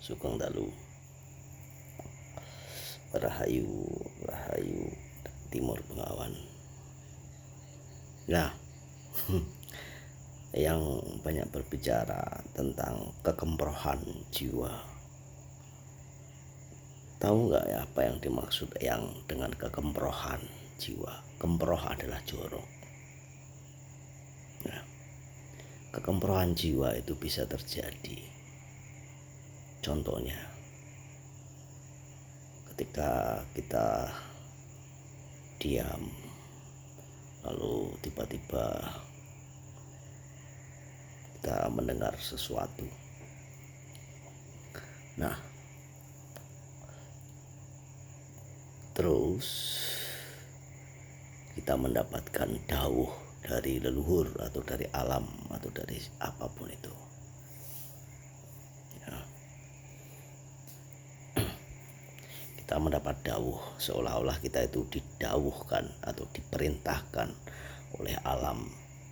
Sugeng Dalu, Rahayu, Rahayu Timur Bengawan. Nah, yang banyak berbicara tentang kekemprohan jiwa. Tahu nggak ya apa yang dimaksud yang dengan kekemprohan jiwa? Kemproh adalah jorok. Nah, kekemprohan jiwa itu bisa terjadi. Contohnya, ketika kita diam, lalu tiba-tiba kita mendengar sesuatu. Nah, terus kita mendapatkan dawuh dari leluhur atau dari alam atau dari apapun itu. Ya. Kita mendapat dawuh seolah-olah kita itu didawuhkan atau diperintahkan oleh alam,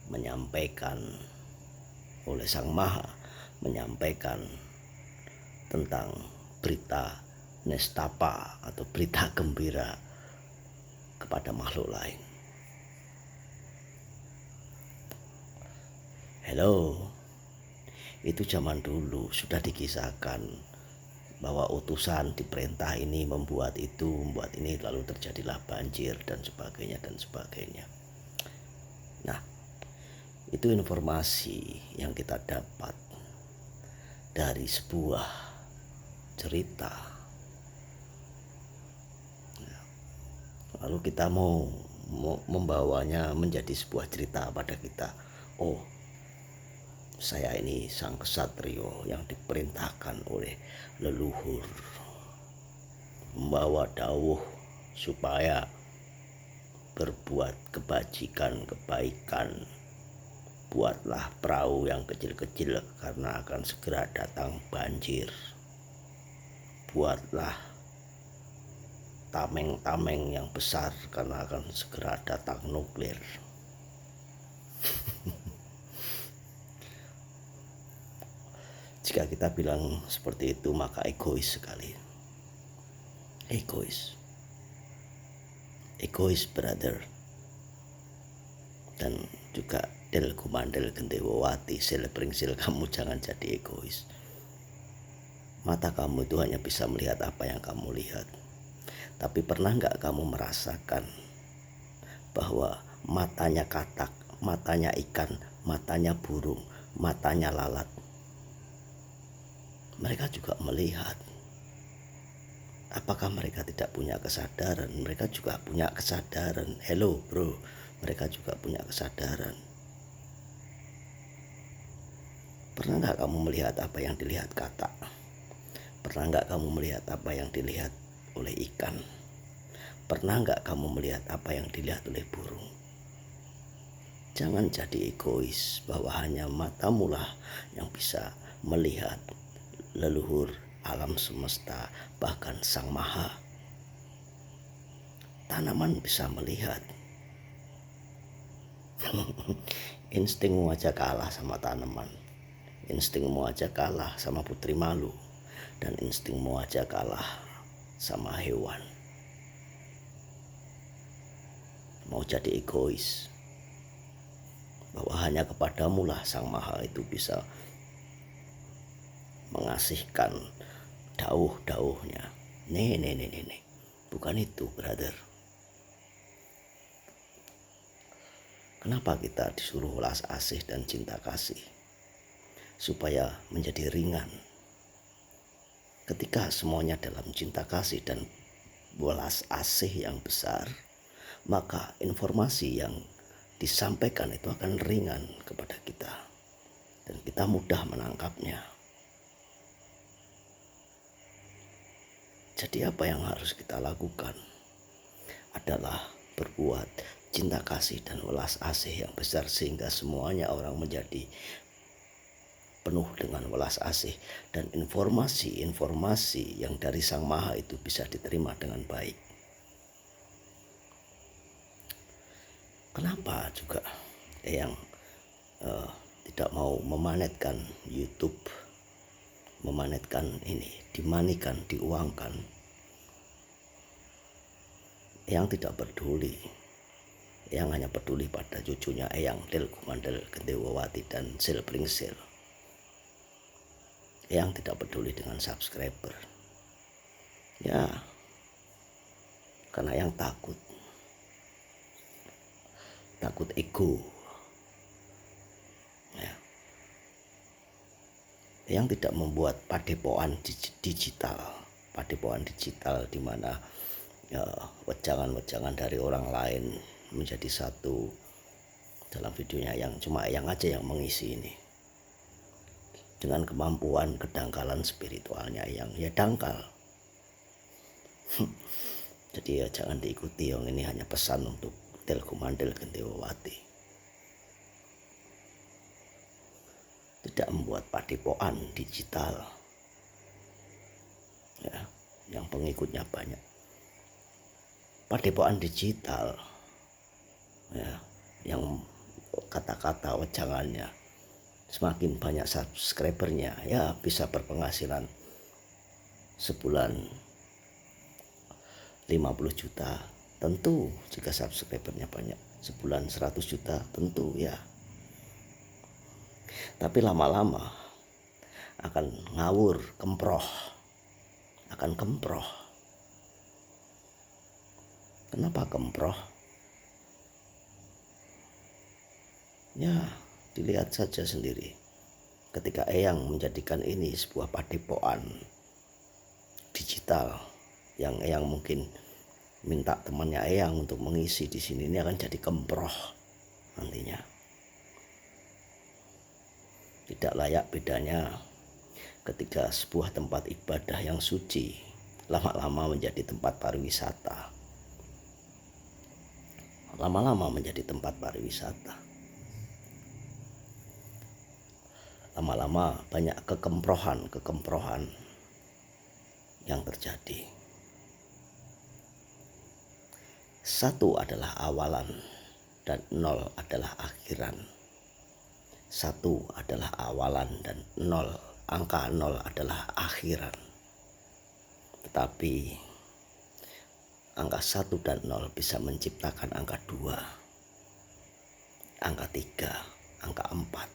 menyampaikan oleh Sang Maha, menyampaikan tentang berita nestapa atau berita gembira kepada makhluk lain. Hello, itu zaman dulu sudah dikisahkan bahwa utusan diperintah ini membuat itu, membuat ini, lalu terjadilah banjir dan sebagainya dan sebagainya. Nah, itu informasi yang kita dapat dari sebuah cerita. Lalu kita mau membawanya menjadi sebuah cerita pada kita. Oh, saya ini sang kesatrio yang diperintahkan oleh leluhur membawa dawuh supaya berbuat kebajikan, kebaikan. Buatlah perahu yang kecil-kecil karena akan segera datang banjir. Buatlah tameng-tameng yang besar karena akan segera datang nuklir. Jika kita bilang seperti itu maka egois sekali. Egois brother. Dan juga del kumandel gendewati silpringsil, kamu jangan jadi egois. Mata kamu itu hanya bisa melihat apa yang kamu lihat. Tapi pernah nggak kamu merasakan bahwa matanya katak, matanya ikan, matanya burung, matanya lalat, mereka juga melihat. Apakah mereka tidak punya kesadaran? Mereka juga punya kesadaran. Hello bro, mereka juga punya kesadaran. Pernah nggak kamu melihat apa yang dilihat katak? Pernah nggak kamu melihat apa yang dilihat oleh ikan? Pernah nggak kamu melihat apa yang dilihat oleh burung? Jangan jadi egois bahwa hanya matamu lah yang bisa melihat leluhur alam semesta, bahkan Sang Maha. Tanaman bisa melihat. Instingmu aja kalah sama tanaman. Instingmu aja kalah sama putri malu. Dan instingmu aja kalah sama hewan. Mau jadi egois bahwa hanya kepadamu lah Sang Maha itu bisa mengasihkan dawuh-dawuhnya. Nih. Bukan itu, brother. Kenapa kita disuruh welas asih dan cinta kasih? Supaya menjadi ringan. Ketika semuanya dalam cinta kasih dan welas asih yang besar, maka informasi yang disampaikan itu akan ringan kepada kita. Dan kita mudah menangkapnya. Jadi apa yang harus kita lakukan adalah berbuat cinta kasih dan welas asih yang besar sehingga semuanya orang menjadi penuh dengan welas asih dan informasi-informasi yang dari Sang Maha itu bisa diterima dengan baik. Kenapa juga yang tidak mau memanetkan YouTube memanetkan ini, dimanikan, diuangkan. Eyang tidak peduli. Eyang hanya peduli pada cucunya Eyang, Del Gumandel Gendewawati dan Sil Pringsil. Eyang tidak peduli dengan subscriber. Ya, karena Eyang takut ego. Ya. Eyang tidak membuat padepokan digital di mana ya, wejangan-wejangan dari orang lain menjadi satu dalam videonya. Yang cuma Eyang aja yang mengisi ini dengan kemampuan kedangkalan spiritualnya Eyang, ya dangkal. Jadi ya jangan diikuti. Yang ini hanya pesan untuk Del Gumandel Gendewawati. Tidak membuat padepokan digital ya, yang pengikutnya banyak. Padepokan digital ya, yang kata-kata wejangannya semakin banyak subscribernya, ya bisa berpenghasilan sebulan 50 juta. Tentu jika subscribernya banyak, sebulan 100 juta tentu ya. Tapi lama-lama akan ngawur, akan kemproh. Kenapa kemproh? Ya, dilihat saja sendiri. Ketika Eyang menjadikan ini sebuah padepokan digital, yang Eyang mungkin minta temannya Eyang untuk mengisi di sini, ini akan jadi kemproh nantinya. Tidak layak bedanya ketika sebuah tempat ibadah yang suci lama-lama menjadi tempat pariwisata. Lama-lama banyak kekemprohan yang terjadi. Satu adalah awalan dan 0 adalah akhiran. Satu adalah awalan dan 0, angka 0 adalah akhiran. Tetapi angka 1 dan 0 bisa menciptakan angka 2, angka 3, angka 4.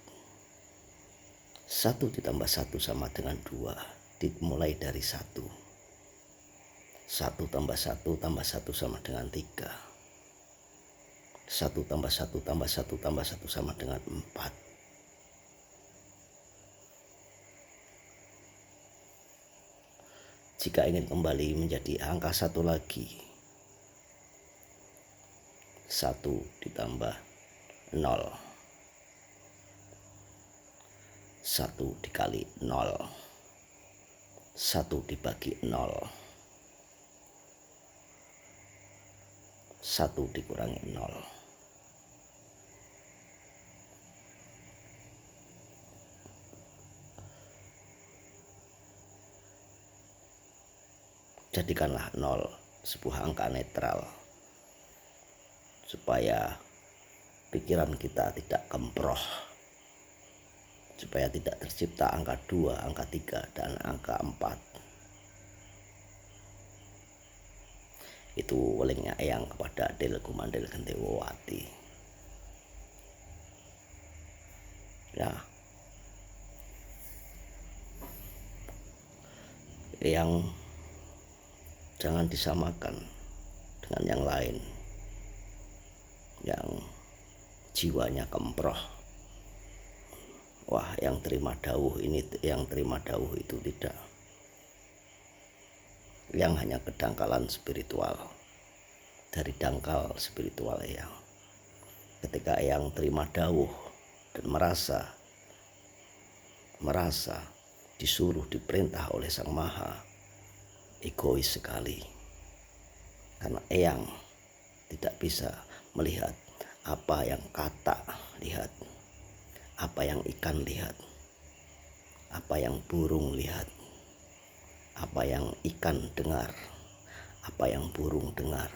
1 ditambah 1 sama dengan 2, dimulai dari 1. 1 tambah 1 tambah 1 sama dengan 3. 1 tambah 1 tambah 1 tambah 1 sama dengan 4. Jika ingin kembali menjadi angka 1 lagi, 1 ditambah 0, 1 dikali 0, 1 dibagi 0, 1 dikurangi 0. Jadikanlah 0 sebuah angka netral, supaya pikiran kita tidak kemproh, supaya tidak tercipta angka 2, angka 3, dan angka 4. Itu welingnya Eyang kepada Del Gumandel Gendewawati. Ya, Eyang jangan disamakan dengan yang lain yang jiwanya kemproh. Wah, yang terima dawuh ini, yang terima dawuh itu tidak. Yang hanya kedangkalan spiritual, dari dangkal spiritual Eyang. Ketika Eyang terima dawuh dan merasa disuruh, diperintah oleh Sang Maha, egois sekali. Karena Eyang tidak bisa melihat apa yang kata lihat, apa yang ikan lihat, apa yang burung lihat, apa yang ikan dengar, apa yang burung dengar,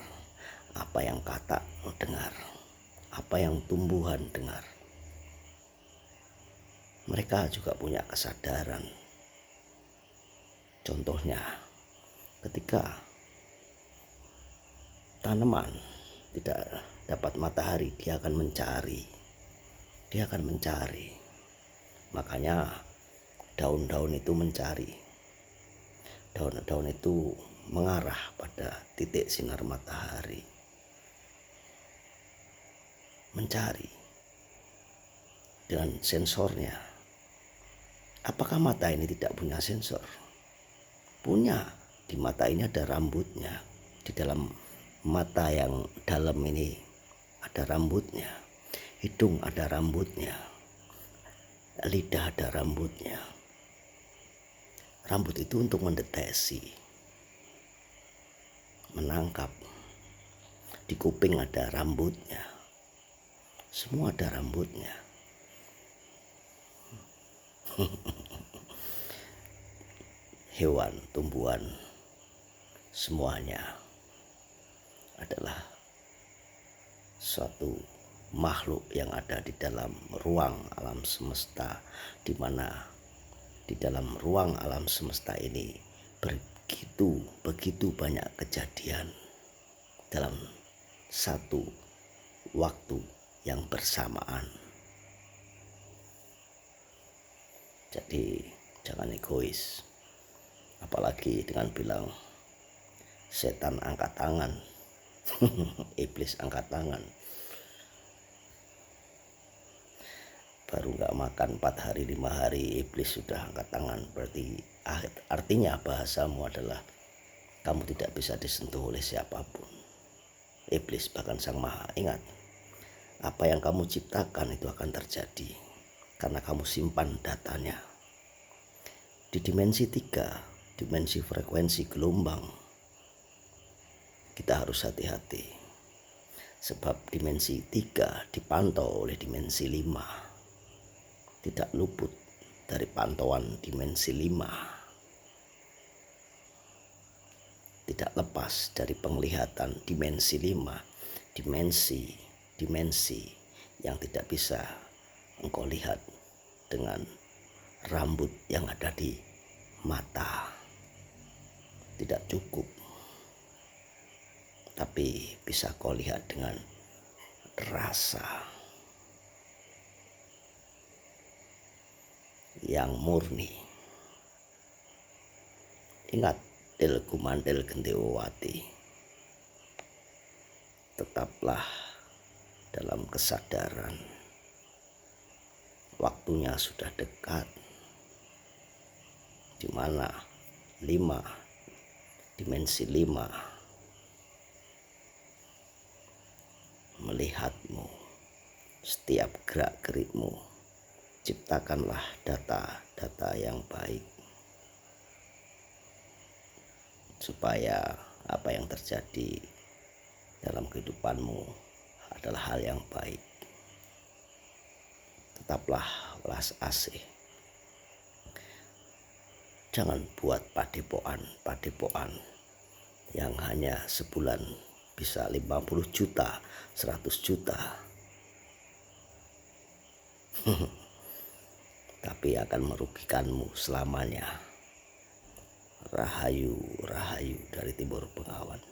apa yang kata dengar, apa yang tumbuhan dengar. Mereka juga punya kesadaran. Contohnya, ketika tanaman tidak dapat matahari, dia akan mencari. Makanya daun-daun itu mencari. Daun-daun itu mengarah pada titik sinar matahari. Mencari dengan sensornya. Apakah mata ini tidak punya sensor? Punya. Di mata ini ada rambutnya. Di dalam mata yang dalam ini ada rambutnya. Hidung ada rambutnya. Lidah ada rambutnya. Rambut itu untuk mendeteksi, menangkap. Di kuping ada rambutnya. Semua ada rambutnya. Hewan, tumbuhan, semuanya adalah suatu makhluk yang ada di dalam ruang alam semesta, di mana di dalam ruang alam semesta ini begitu banyak kejadian dalam satu waktu yang bersamaan. Jadi jangan egois, apalagi dengan bilang setan angkat tangan. Iblis angkat tangan. Baru gak makan 4 hari 5 hari iblis sudah angkat tangan. Berarti artinya bahasamu adalah kamu tidak bisa disentuh oleh siapapun. Iblis bahkan Sang Maha. Ingat, apa yang kamu ciptakan itu akan terjadi karena kamu simpan datanya. Di dimensi 3, dimensi frekuensi gelombang, kita harus hati-hati. Sebab dimensi 3 dipantau oleh dimensi 5. Tidak luput dari pantauan dimensi 5. Tidak lepas dari penglihatan dimensi 5. Dimensi yang tidak bisa engkau lihat dengan rambut yang ada di mata. Tidak cukup. Tapi bisa kau lihat dengan rasa yang murni. Ingat, Del Gumandel Gendewati, tetaplah dalam kesadaran. Waktunya sudah dekat, di mana dimensi 5 melihatmu, setiap gerak-gerikmu. Ciptakanlah data yang baik supaya apa yang terjadi dalam kehidupanmu adalah hal yang baik. Tetaplah welas asih. Jangan buat padepokan yang hanya sebulan bisa 50 juta, 100 juta. Tapi akan merugikanmu selamanya. Rahayu, rahayu dari Timur Bengawan.